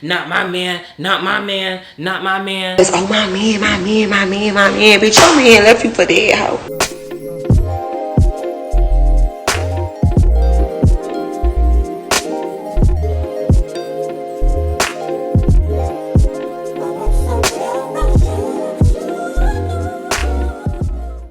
not my man, not my man, not my man. It's oh my man, my man, my man, my man. Bitch, your man left you for dead, hoe.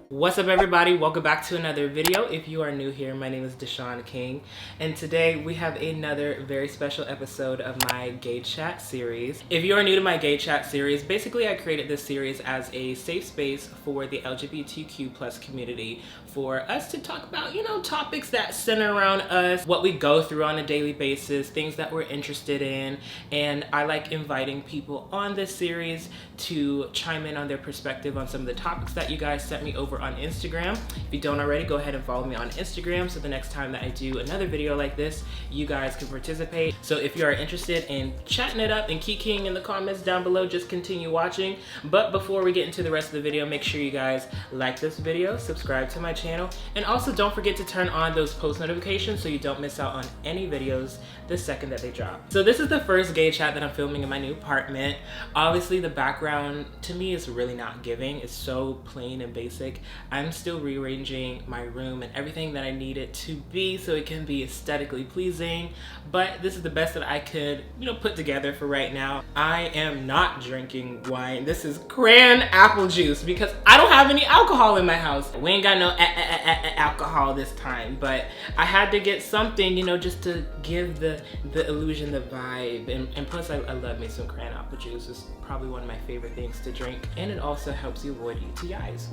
What's up, everybody? Welcome back to another video. If you are new here, my name is Dishon King, and today we have another very special episode of my gay chat series. If you are new to my gay chat series, basically I created this series as a safe space for the LGBTQ plus community, for us to talk about, topics that center around us, what we go through on a daily basis, things that we're interested in. And I like inviting people on this series to chime in on their perspective on some of the topics that you guys sent me over on Instagram. If you don't already, go ahead and follow me on Instagram, so the next time that I do another video like this, you guys can participate. So if you are interested in chatting it up and kikiing in the comments down below, just continue watching. But before we get into the rest of the video, make sure you guys like this video, subscribe to my channel, and also don't forget to turn on those post notifications so you don't miss out on any videos the second that they drop. So this is the first gay chat that I'm filming in my new apartment. Obviously the background to me is really not giving. It's so plain and basic. I'm still rearranging my room and everything that I need it to be so it can be aesthetically pleasing, but this is the best that I could, put together for right now. I am not drinking wine. This is cran apple juice because I don't have any alcohol in my house. We ain't got no alcohol this time, but I had to get something, just to give the illusion, the vibe, and plus I love me some cran apple juice. It's probably one of my favorite things to drink, and it also helps you avoid UTIs.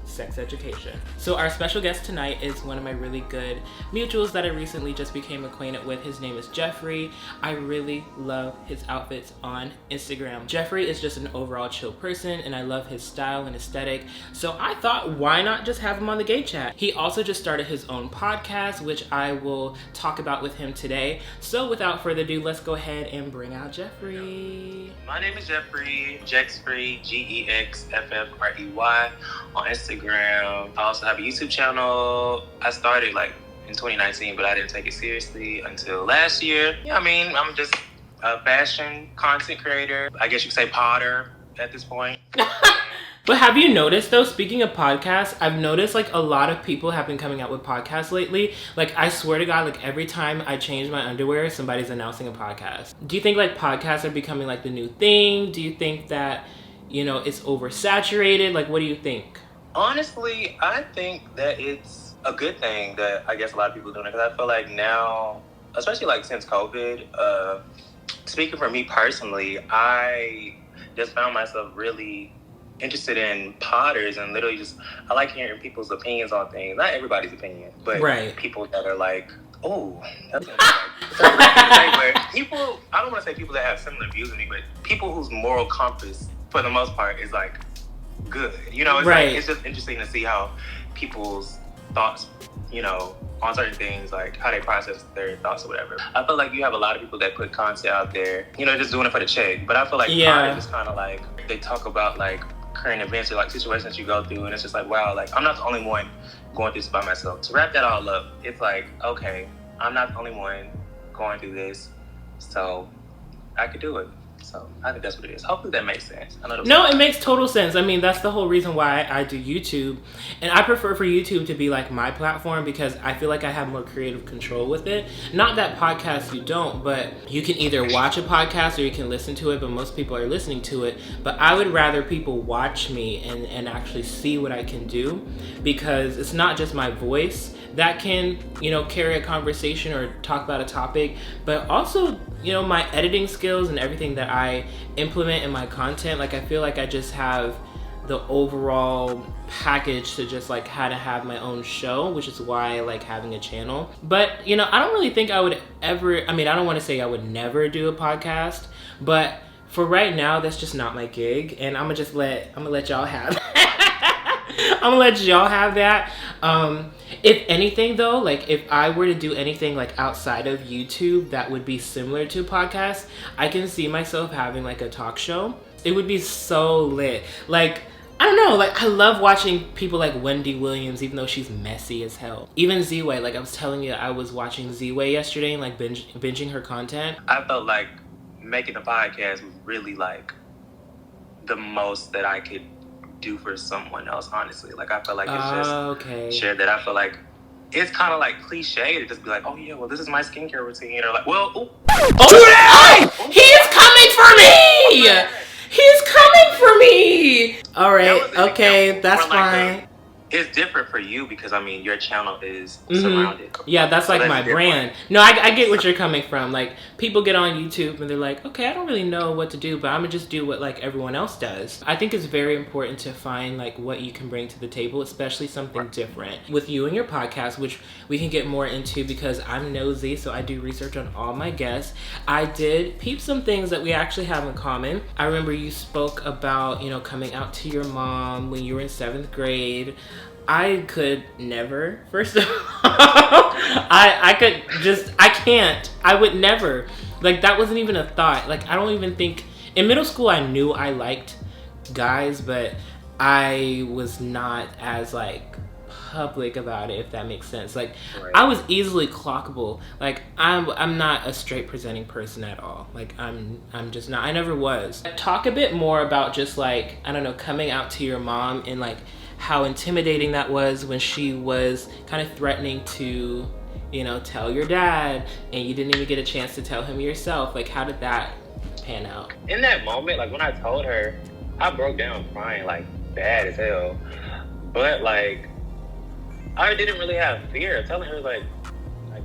Sex education. So our special guest tonight is one of my really good mutuals that I recently just became acquainted with. His name is Jeffrey. I really love his outfits on Instagram. Jeffrey is just an overall chill person, and I love his style and aesthetic. So I thought, why not just have him on the gay chat? He also just started his own podcast, which I will talk about with him today. So without further ado, let's go ahead and bring out Jeffrey. My name is Jeffrey, Jexfrey, Gexffrey on Instagram. I also have a YouTube channel. I started in 2019, but I didn't take it seriously until last year. I'm just a fashion content creator. I guess you could say podder at this point. But have you noticed though, speaking of podcasts, I've noticed a lot of people have been coming out with podcasts lately. I swear to God, every time I change my underwear, somebody's announcing a podcast. Do you think podcasts are becoming the new thing? Do you think that, it's oversaturated? What do you think? Honestly, I think that it's a good thing that I guess a lot of people are doing it, because I feel like now, especially since COVID, speaking for me personally, I just found myself really interested in podders, and literally I like hearing people's opinions on things. Not everybody's opinion, but people that are oh, that's where people, I don't want to say people that have similar views to me, but people whose moral compass, for the most part, is good. It's it's just interesting to see how people's thoughts, on certain things, how they process their thoughts or whatever. I feel like you have a lot of people that put content out there, just doing it for the check. But I feel podders is kind of they talk about current events or situations you go through, and it's just wow, I'm not the only one going through this by myself. To wrap that all up, it's okay, I'm not the only one going through this, so I could do it. So I think that's what it is. Hopefully that makes sense. No, it makes total sense. I mean, that's the whole reason why I do YouTube. And I prefer for YouTube to be my platform, because I feel I have more creative control with it. Not that podcasts you don't, but you can either watch a podcast or you can listen to it, but most people are listening to it. But I would rather people watch me and actually see what I can do, because it's not just my voice that can, carry a conversation or talk about a topic, but also, my editing skills and everything that I implement in my content. I feel I just have the overall package to just how to have my own show, which is why I like having a channel. But, I don't really think I would ever, I don't want to say I would never do a podcast, but for right now, that's just not my gig. And I'm gonna let y'all have I'm gonna let y'all have that. If anything though, if I were to do anything outside of YouTube that would be similar to a podcast, I can see myself having a talk show. It would be so lit. I don't know, I love watching people like Wendy Williams, even though she's messy as hell. Even Z-Way, I was telling you, I was watching Z-Way yesterday and binging her content. I felt making a podcast was really like the most that I could do for someone else, honestly. Like, I feel like it's just shared that. I feel like it's kind of like cliche to just be like, oh yeah, well, this is my skincare routine, or like, well, he's coming for me. He's coming for me. All right, okay, that's fine. It's different for you because, I mean, your channel is surrounded. Yeah, that's like my brand. No, I get what you're coming from. Like, people get on YouTube and they're like, okay, I don't really know what to do, but I'm gonna just do what like everyone else does. I think it's very important to find like what you can bring to the table, especially something different. With you and your podcast, which we can get more into because I'm nosy, so I do research on all my guests. I did peep some things that we actually have in common. I remember you spoke about, you know, coming out to your mom when you were in 7th grade. I could never, first of all. I can't. I would never. Like, that wasn't even a thought. Like, I don't even think, in middle school I knew I liked guys, but I was not as, like, public about it, if that makes sense. Like, I was easily clockable. Like, I'm not a straight presenting person at all. Like, I'm just not. I never was. Talk a bit more about just, like, I don't know, coming out to your mom and, like, how intimidating that was when she was kind of threatening to, you know, tell your dad and you didn't even get a chance to tell him yourself. Like, how did that pan out? In that moment, like, when I told her, I broke down crying, like, bad as hell. But, like, I didn't really have fear of telling her, like,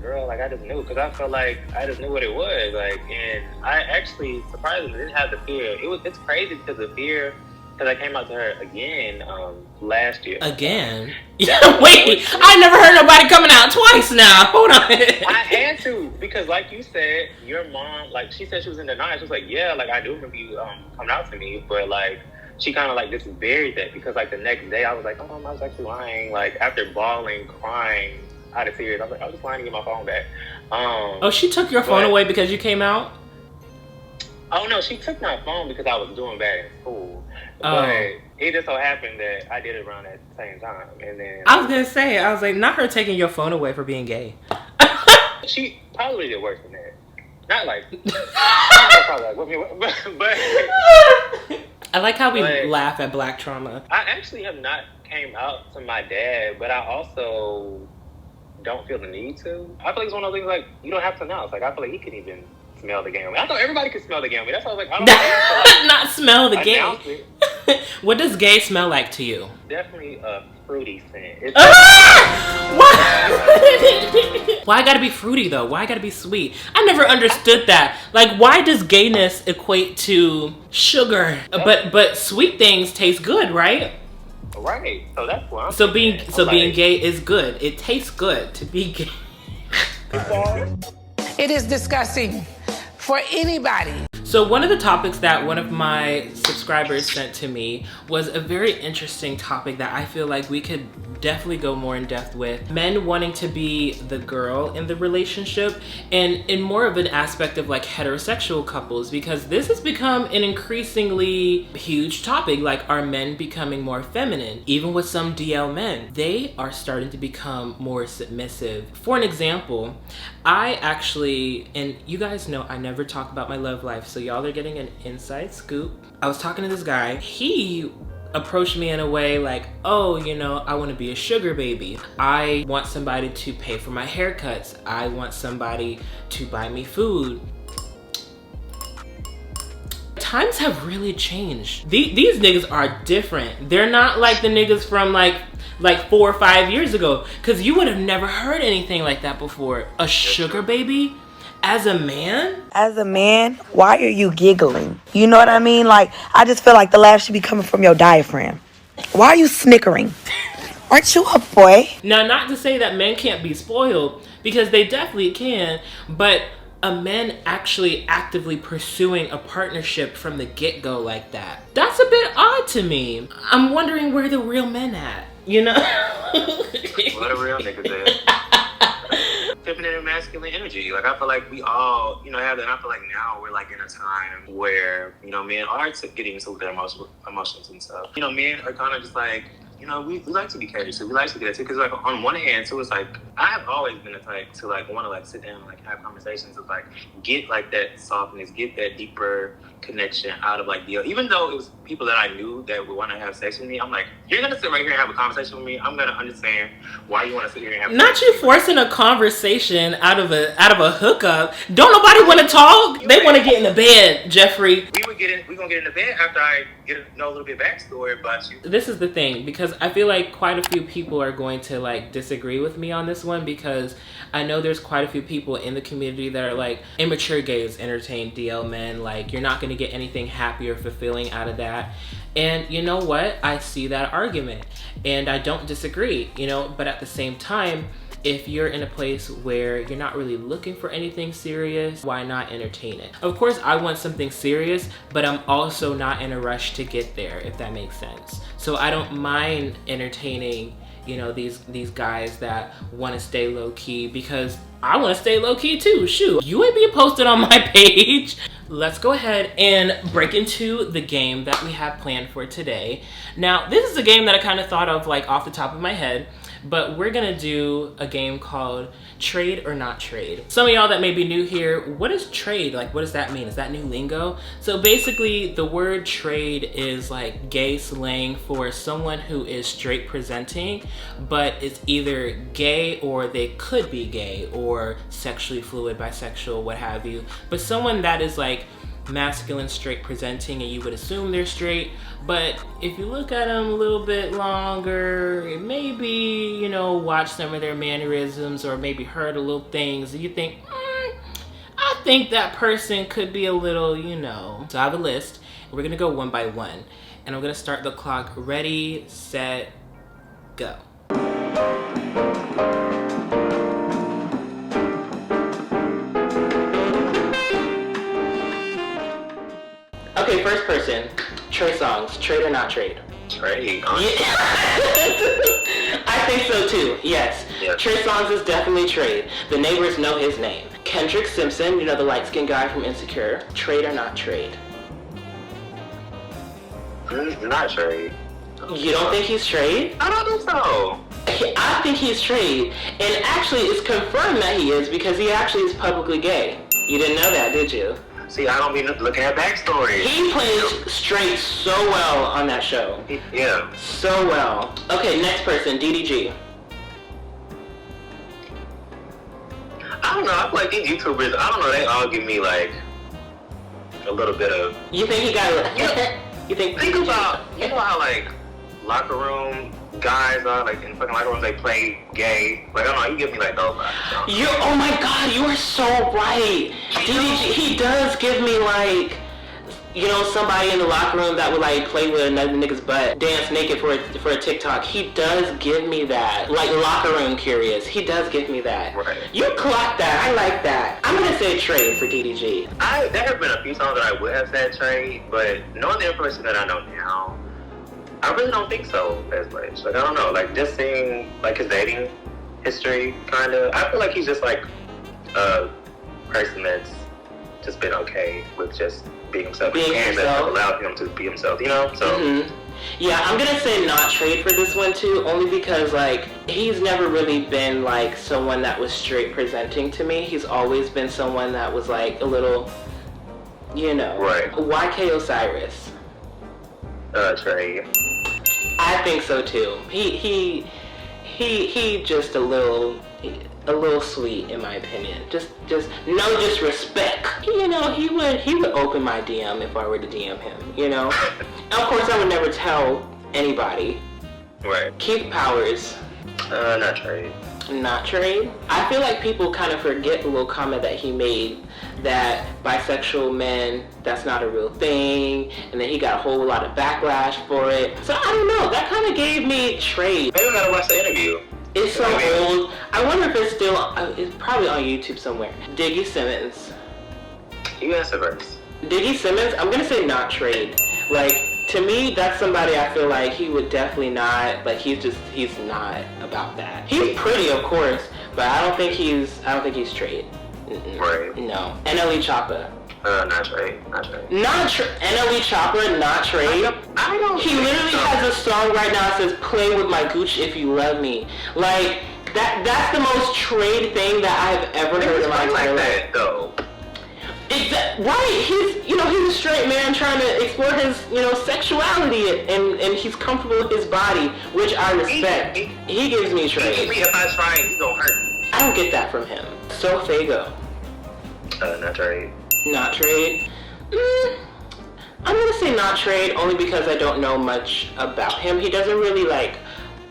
girl, like, I just knew, because I felt like I just knew what it was. Like, and I actually, surprisingly, didn't have the fear. It's crazy because the fear, because I came out to her again last year. Again? Yeah, wait, I never heard nobody coming out twice now. Hold on. I had to, because like you said, your mom, like, she said she was in denial. She was like, yeah, like, I do remember you coming out to me, but, like, she kind of, like, just buried that, because, like, the next day I was like, oh, Mom, I was actually lying. Like, after bawling, crying, out of tears, I was like, I was just lying to get my phone back. Oh, she took your phone away because you came out? Oh, no, she took my phone because I was doing bad in school. But it just so happened that I did it around at the same time. And then I was going to say, I was like, not her taking your phone away for being gay. She probably did worse than that. Not like, probably like, but I like how we laugh at black trauma. I actually have not came out to my dad, but I also don't feel the need to. I feel like it's one of those things, like, you don't have to announce. Like, I feel like he can even smell the game. I thought everybody could smell the game. That's why I was like, I don't know. Not smell the game. What does gay smell like to you? Definitely a fruity scent. Why gotta be fruity though? Why gotta be sweet? I never understood that. Like, why does gayness equate to sugar? But sweet things taste good, right? Right. So that's what I'm So being gay is good. It tastes good to be gay. It is disgusting for anybody. So one of the topics that one of my subscribers sent to me was a very interesting topic that I feel like we could definitely go more in depth with. Men wanting to be the girl in the relationship, and in more of an aspect of like heterosexual couples, because this has become an increasingly huge topic. Like, are men becoming more feminine? Even with some DL men, they are starting to become more submissive. For an example, I actually, and you guys know I never talk about my love life, so y'all are getting an inside scoop. I was talking to this guy. He approached me in a way like, oh, you know, I want to be a sugar baby. I want somebody to pay for my haircuts. I want somebody to buy me food. Times have really changed. These niggas are different. They're not like the niggas from like 4 or 5 years ago, because you would have never heard anything like that before. A sugar baby? As a man? As a man, why are you giggling? You know what I mean? Like, I just feel like the laugh should be coming from your diaphragm. Why are you snickering? Aren't you a boy? Now, not to say that men can't be spoiled, because they definitely can, but a man actually actively pursuing a partnership from the get-go like that, that's a bit odd to me. I'm wondering where the real men at, you know? What a real niggas at. Feminine and masculine energy. Like, I feel like we all, you know, have that. And I feel like now we're like in a time where, you know, men are getting into their emotions and stuff. You know, men are kind of just like, you know, we like to be catered to. We like to get it too. Because, like, on one hand, too, it's like, I have always been the type to, like, want to, like, sit down and, like, have conversations of, like, get, like, that softness, get that deeper connection out of, like, even though it was people that I knew that would want to have sex with me, I'm like, you're going to sit right here and have a conversation with me. I'm going to understand why you want to sit here and have Not you forcing a conversation out of a hookup. Don't nobody want to talk. They want to get in the bed, Jeffrey. We're going to get in the bed after I get to know a little bit backstory about you. This is the thing, because I feel like quite a few people are going to, like, disagree with me on this one, because I know there's quite a few people in the community that are like, immature gays entertain DL men. Like, you're not going to get anything happy or fulfilling out of that. And you know what? I see that argument and I don't disagree, you know, but at the same time, if you're in a place where you're not really looking for anything serious, why not entertain it? Of course, I want something serious, but I'm also not in a rush to get there, if that makes sense. So I don't mind entertaining, you know, these guys that want to stay low key, because I want to stay low key too. Shoot, you ain't being posted on my page. Let's go ahead and break into the game that we have planned for today. Now, this is a game that I kind of thought of, like, off the top of my head, but we're gonna do a game called Trade or Not Trade. Some of y'all that may be new here, what is trade? Like, what does that mean? Is that new lingo? So basically, the word trade is like gay slang for someone who is straight presenting, but it's either gay or they could be gay or sexually fluid, bisexual, what have you. But someone that is like masculine, straight presenting, and you would assume they're straight, but if you look at them a little bit longer, maybe, you know, watch some of their mannerisms or maybe heard a little things, you think, I think that person could be a little, you know. So I have a list, and we're gonna go one by one, and I'm gonna start the clock. Ready, set, go. Okay, first person, Trey Songz, trade or not trade? Trade. Yeah. I think so too, yes. Yeah. Trey Songz is definitely trade. The neighbors know his name. Kendrick Simpson, you know, the light-skinned guy from Insecure, trade or not trade? Not trade. You don't think he's trade? I don't think so. I think he's trade, and actually it's confirmed that he is because he actually is publicly gay. You didn't know that, did you? See, I don't be looking at backstory. He plays straight so well on that show. Yeah. So well. Okay, next person, DDG. I don't know. I feel like these YouTubers, I don't know, they all give me like a little bit of. You think he got a You think about, you know how like locker room guys are, like in fucking locker rooms they play gay. Like, I don't know, you give me like those vibes. You, oh my god, you are so right. DDG, he does give me like, you know, somebody in the locker room that would like play with another nigga's butt, dance naked for a TikTok. He does give me that. Like locker room curious. He does give me that. Right. You clock that. I like that. I'm gonna say trade for DDG. There have been a few songs that I would have said trade, but knowing the information that I know now, I really don't think so as much. Like, I don't know, like just seeing like his dating history, kind of. I feel like he's just like a person that's just been okay with just being himself. Being and himself. that allowed him to be himself, you know? So. Mm-hmm. Yeah, I'm gonna say not trade for this one too, only because like he's never really been like someone that was straight presenting to me. He's always been someone that was like a little, you know. Right. YK Osiris. Trade. I think so too. He just a little sweet in my opinion. Just no disrespect. You know, he would open my DM if I were to DM him, you know? Of course I would never tell anybody. Right. Keith Powers. Not trade. Not trade. I feel like people kind of forget the little comment that he made that bisexual men, that's not a real thing, and then he got a whole lot of backlash for it. So I don't know, that kind of gave me trade. Maybe I gotta watch the interview. It's so old. I wonder if it's still, it's probably on YouTube somewhere. Diggy Simmons. You answer first. Diggy Simmons, I'm gonna say not trade. Like, to me, that's somebody I feel like he would definitely not, like he's not about that. He's pretty, of course, but I don't think he's straight. Right. No. NLE Choppa. Not trade. NLE Chopper, not trade. I don't. He literally has a song right now that says "Play with my gooch if you love me." Like that's the most trade thing that I've ever heard in my entire life. Though. Right, he's a straight man trying to explore his, sexuality and he's comfortable with his body, which I respect. He gives me trade. If I try, he's gonna hurt me. I don't get that from him. So Fago. Not trade. Not trade. I'm gonna say not trade only because I don't know much about him. He doesn't really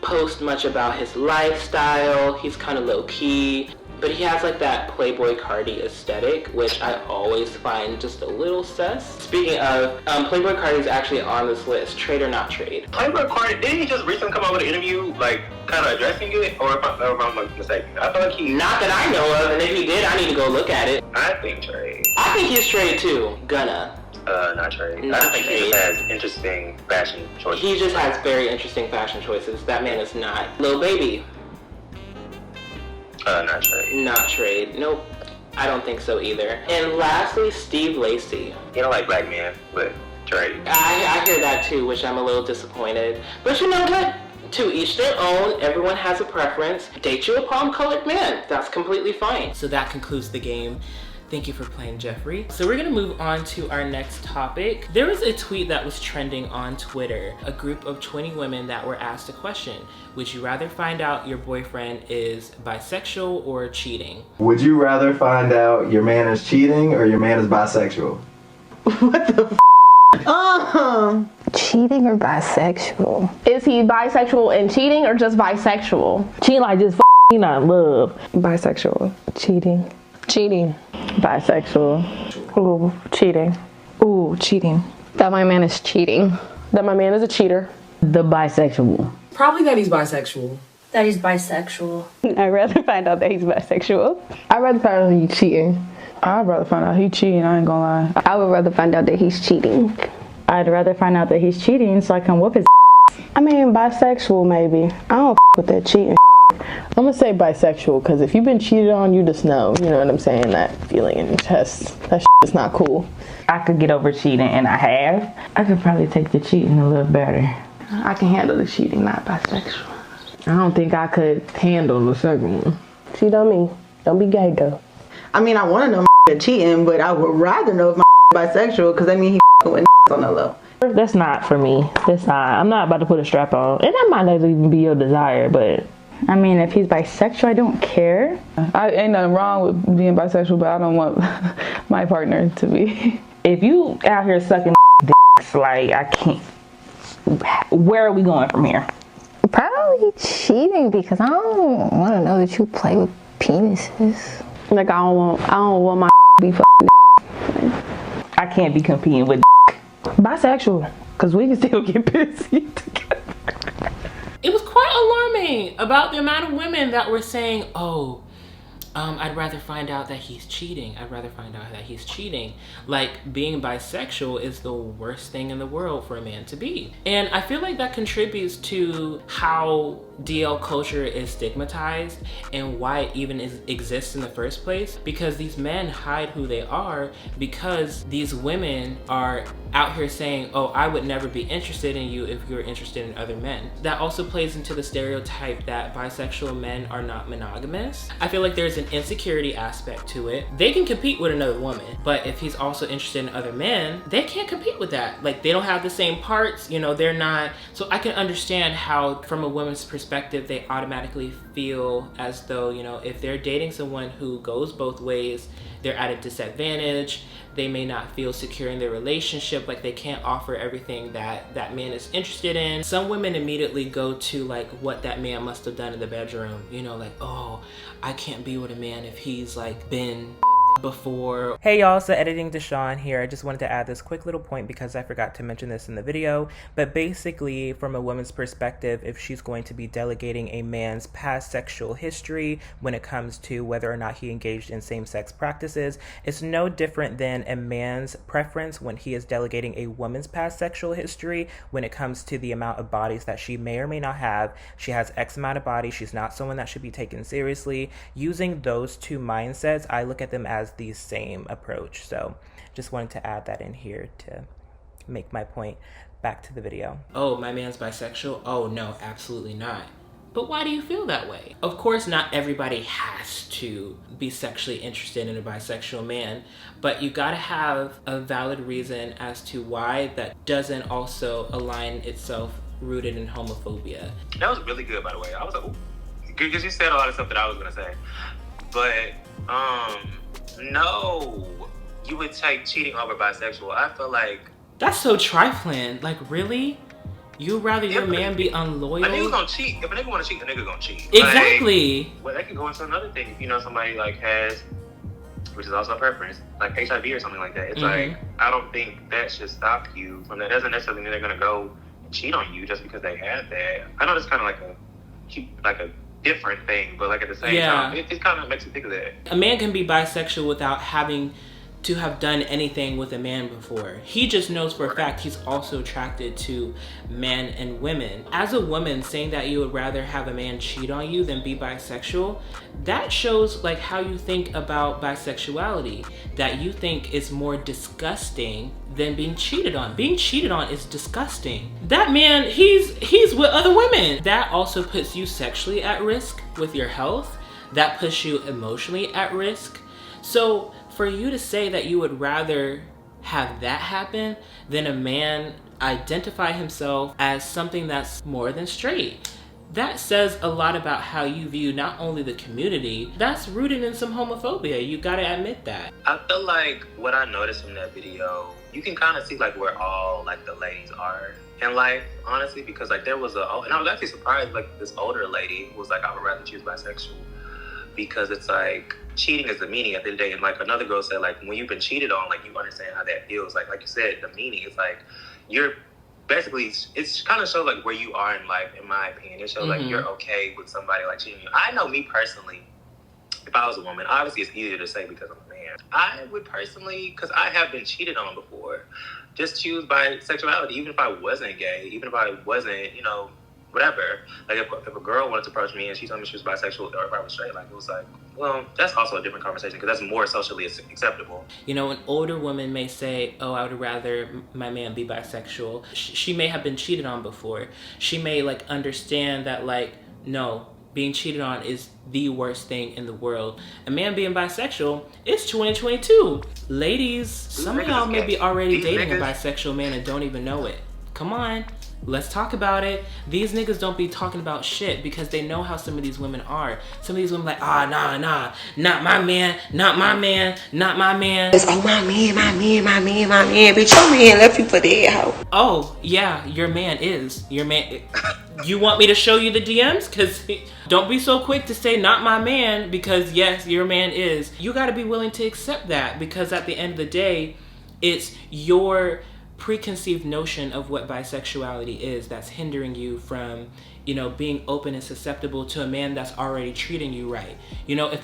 post much about his lifestyle. He's kind of low key. But he has that Playboy Cardi aesthetic, which I always find just a little sus. Speaking of, Playboy Cardi is actually on this list. Trade or not trade? Playboy Cardi, didn't he just recently come out with an interview, kind of addressing it? Or if I'm mistaken? I feel like he... Not that I know of, and if he did, I need to go look at it. I think trade. I think he's trade too. Gonna. Not trade. I think he just has interesting fashion choices. He just has very interesting fashion choices. That man is not. Lil Baby. Not trade. Not trade. Nope. I don't think so either. And lastly, Steve Lacy. You don't like black men, but trade. I hear that too, which I'm a little disappointed. But you know what? To each their own. Everyone has a preference. Date you a palm-colored man. That's completely fine. So that concludes the game. Thank you for playing, Jeffrey. So we're gonna move on to our next topic. There was a tweet that was trending on Twitter. A group of 20 women that were asked a question. Would you rather find out your boyfriend is bisexual or cheating? Would you rather find out your man is cheating or your man is bisexual? What the Cheating or bisexual? Is he bisexual and cheating or just bisexual? Cheating just he not in love. Bisexual. Cheating. Cheating. Bisexual. Ooh, cheating. Ooh, cheating. That my man is cheating. That my man is a cheater. The bisexual. Probably that he's bisexual. That he's bisexual. I'd rather find out that he's bisexual. I'd rather find out he's cheating. I'd rather find out he's cheating, I ain't gonna lie. I would rather find out that he's cheating. I'd rather find out that he's cheating so I can whoop his I mean, bisexual maybe. I don't with that cheating. I'm gonna say bisexual, because if you've been cheated on, you just know. You know what I'm saying? That feeling in your chest. That is not cool. I could get over cheating, and I have. I could probably take the cheating a little better. I can handle the cheating, not bisexual. I don't think I could handle the second one. Cheat on me. Don't be gay though. I mean, I want to know my cheating, but I would rather know if my bisexual, because I mean, he with on the low. That's not for me. That's not. I'm not about to put a strap on. And that might not even be your desire, but... I mean, if he's bisexual, I don't care. Ain't nothing wrong with being bisexual, but I don't want my partner to be. If you out here sucking dicks, I can't. Where are we going from here? Probably cheating, because I don't want to know that you play with penises. I don't want my to be I can't be competing with bisexual, because we can still get busy together. It was quite alarming about the amount of women that were saying, oh, I'd rather find out that he's cheating. I'd rather find out that he's cheating. Being bisexual is the worst thing in the world for a man to be. And I feel like that contributes to how DL culture is stigmatized and why it even exists in the first place, because these men hide who they are because these women are out here saying, oh, I would never be interested in you if you're interested in other men. That also plays into the stereotype that bisexual men are not monogamous. I feel like there's an insecurity aspect to it. They can compete with another woman, but if he's also interested in other men, they can't compete with that. They don't have the same parts, they're not. So I can understand how, from a woman's perspective, they automatically feel as though, if they're dating someone who goes both ways, they're at a disadvantage. They may not feel secure in their relationship, they can't offer everything that that man is interested in. Some women immediately go to what that man must have done in the bedroom, oh, I can't be with a man if he's been before. Hey y'all, so editing Dishon here. I just wanted to add this quick little point because I forgot to mention this in the video, but basically from a woman's perspective, if she's going to be delegating a man's past sexual history when it comes to whether or not he engaged in same-sex practices, it's no different than a man's preference when he is delegating a woman's past sexual history when it comes to the amount of bodies that she may or may not have. She has X amount of bodies. She's not someone that should be taken seriously. Using those two mindsets, I look at them as the same approach. So just wanted to add that in here to make my point. Back to the video. Oh, my man's bisexual? Oh no, absolutely not. But why do you feel that way? Of course, not everybody has to be sexually interested in a bisexual man, but you gotta have a valid reason as to why that doesn't also align itself rooted in homophobia. That was really good, by the way. I was like, ooh, because you said a lot of stuff that I was gonna say. But, no, you would take cheating over bisexual. I feel like... That's so trifling. Like, really? You'd rather your man be unloyal? A nigga gonna cheat. If a nigga wanna cheat, a nigga gonna cheat. Exactly. Like, well, that could go into another thing. If you know somebody like has, which is also a preference, like HIV or something like that. It's like, I don't think that should stop you from that. Doesn't necessarily mean they're gonna go cheat on you just because they have that. I know that's kind of like a different thing, but like at the same time, it kind of makes me think of that. A man can be bisexual without having to have done anything with a man before. He just knows for a fact he's also attracted to men and women. As a woman, saying that you would rather have a man cheat on you than be bisexual, that shows like how you think about bisexuality, that you think is more disgusting than being cheated on. Being cheated on is disgusting. That man, he's with other women. That also puts you sexually at risk with your health. That puts you emotionally at risk. So for you to say that you would rather have that happen than a man identify himself as something that's more than straight, that says a lot about how you view not only the community, that's rooted in some homophobia. You gotta admit that. I feel like what I noticed from that video, you can kind of see like where all like the ladies are in life, honestly, because like there was and I was actually surprised, like this older lady was like, I would rather choose bisexual, because it's like cheating is the meaning at the end of the day. And like another girl said, like when you've been cheated on, like you understand how that feels. Like you said, the meaning is like you're basically, it's kind of shows like where you are in life, in my opinion. It shows like you're okay with somebody like cheating you. I know me personally, if I was a woman, obviously it's easier to say because I'm a man. I would personally, because I have been cheated on before, just choose bisexuality, even if I wasn't gay, even if I wasn't, you know, whatever. Like if a girl wanted to approach me and she told me she was bisexual, or if I was straight, like it was like, well, that's also a different conversation because that's more socially acceptable. You know, an older woman may say, oh, I would rather my man be bisexual. She may have been cheated on before. She may like understand that like, no, being cheated on is the worst thing in the world. A man being bisexual, it's 2022. Ladies, some of y'all may be already dating a bisexual man and don't even know it. Come on. Let's talk about it. These niggas don't be talking about shit because they know how some of these women are. Some of these women like, nah, not my man, not my man, not my man. It's like my man. Bitch, your man left you for dead, hoe. Oh, yeah, your man is. Your man. You want me to show you the DMs? Because don't be so quick to say not my man, because yes, your man is. You got to be willing to accept that, because at the end of the day, it's your preconceived notion of what bisexuality is that's hindering you from, you know, being open and susceptible to a man that's already treating you right. You know, if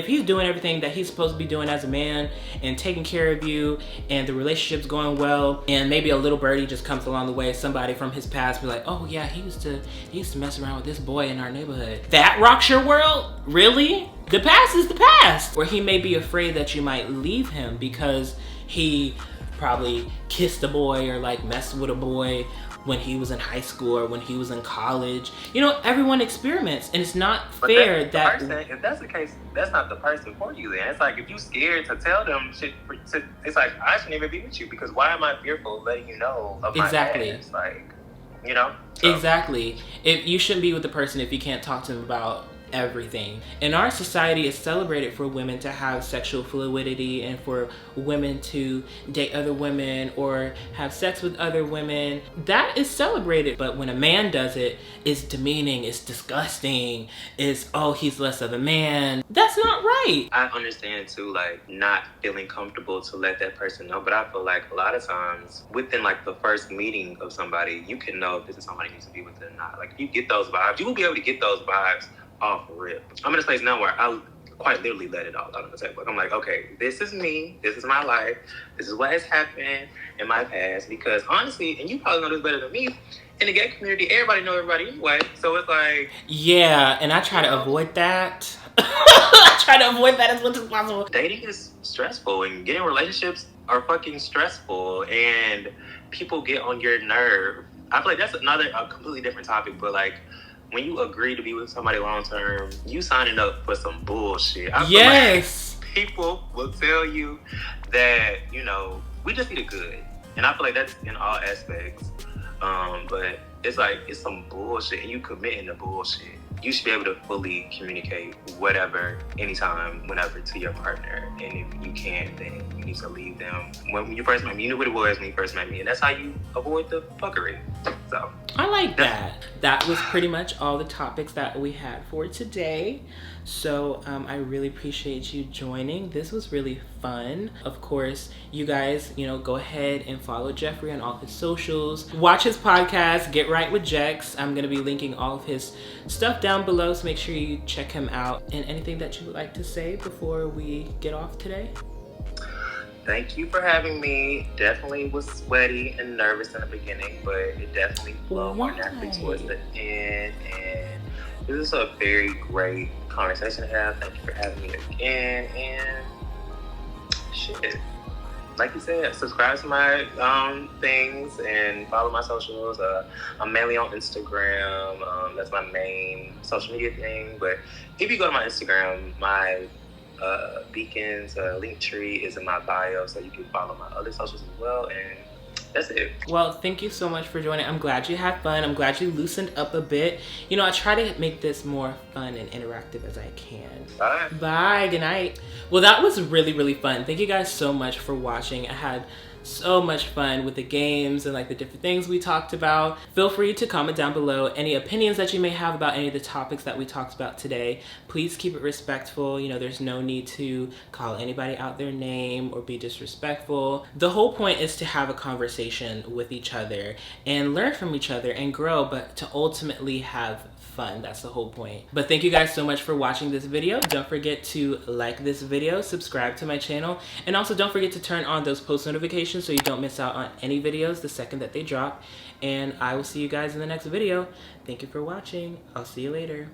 he's doing everything that he's supposed to be doing as a man and taking care of you and the relationship's going well, and maybe a little birdie just comes along the way, somebody from his past be like, oh yeah, he used to mess around with this boy in our neighborhood. That rocks your world? Really? The past is the past. Or he may be afraid that you might leave him because he probably kissed a boy or like messed with a boy when he was in high school or when he was in college. You know, everyone experiments, and it's not fair if that's the case, that's not the person for you then. It's like if you scared to tell them shit, it's like I shouldn't even be with you because why am I fearful of letting you know of my past? Like, you know? So. Exactly. If you shouldn't be with the person if you can't talk to them about everything. In our society, it's celebrated for women to have sexual fluidity and for women to date other women or have sex with other women. That is celebrated. But when a man does it, it's demeaning, it's disgusting, it's, oh, he's less of a man. That's not right. I understand too, like not feeling comfortable to let that person know, but I feel like a lot of times within like the first meeting of somebody, you can know if this is somebody you need to be with or not. Like if you get those vibes, you will be able to get those vibes off rip. I'm in a place now where I quite literally let it all out on the table. Like, I'm like, okay, this is me, this is my life, this is what has happened in my past. Because honestly, and you probably know this better than me, in the gay community, everybody knows everybody anyway. So it's like, yeah, and I try to avoid that. I try to avoid that as much as possible. Dating is stressful, and getting relationships are fucking stressful and people get on your nerve. I feel like that's a completely different topic, but like when you agree to be with somebody long term, you signing up for some bullshit. I feel Yes. like people will tell you that, you know, we just need a good. And I feel like that's in all aspects. But it's like, it's some bullshit and you committing to bullshit. You should be able to fully communicate whatever, anytime, whenever to your partner. And if you can't, then you need to leave them. When you first met me, you knew what it was when you first met me. And that's how you avoid the fuckery. So I like that. That was pretty much all the topics that we had for today. So I really appreciate you joining. This was really fun. Of course, you guys, you know, go ahead and follow Jeffrey on all his socials. Watch his podcast, Get Right with Jex. I'm going to be linking all of his stuff down below, so make sure you check him out. And anything that you would like to say before we get off today? Thank you for having me. Definitely was sweaty and nervous in the beginning, but it definitely flowed more naturally towards the end. And this is a very great conversation to have. Thank you for having me again. And shit, like you said, subscribe to my things and follow my socials. I'm mainly on Instagram. That's my main social media thing. But if you go to my Instagram, my Beacons link tree is in my bio, so you can follow my other socials as well. And that's it. Well, thank you so much for joining. I'm glad you had fun. I'm glad you loosened up a bit. You know, I try to make this more fun and interactive as I can. Bye. Bye. Good night. Well, that was really, really fun. Thank you guys so much for watching. I had so much fun with the games and like the different things we talked about. Feel free to comment down below any opinions that you may have about any of the topics that we talked about today. Please keep it respectful. You know, there's no need to call anybody out their name or be disrespectful. The whole point is to have a conversation with each other and learn from each other and grow, but to ultimately have fun. That's the whole point. But thank you guys so much for watching this video. Don't forget to like this video, subscribe to my channel, and also don't forget to turn on those post notifications so you don't miss out on any videos the second that they drop. And I will see you guys in the next video. Thank you for watching. I'll see you later.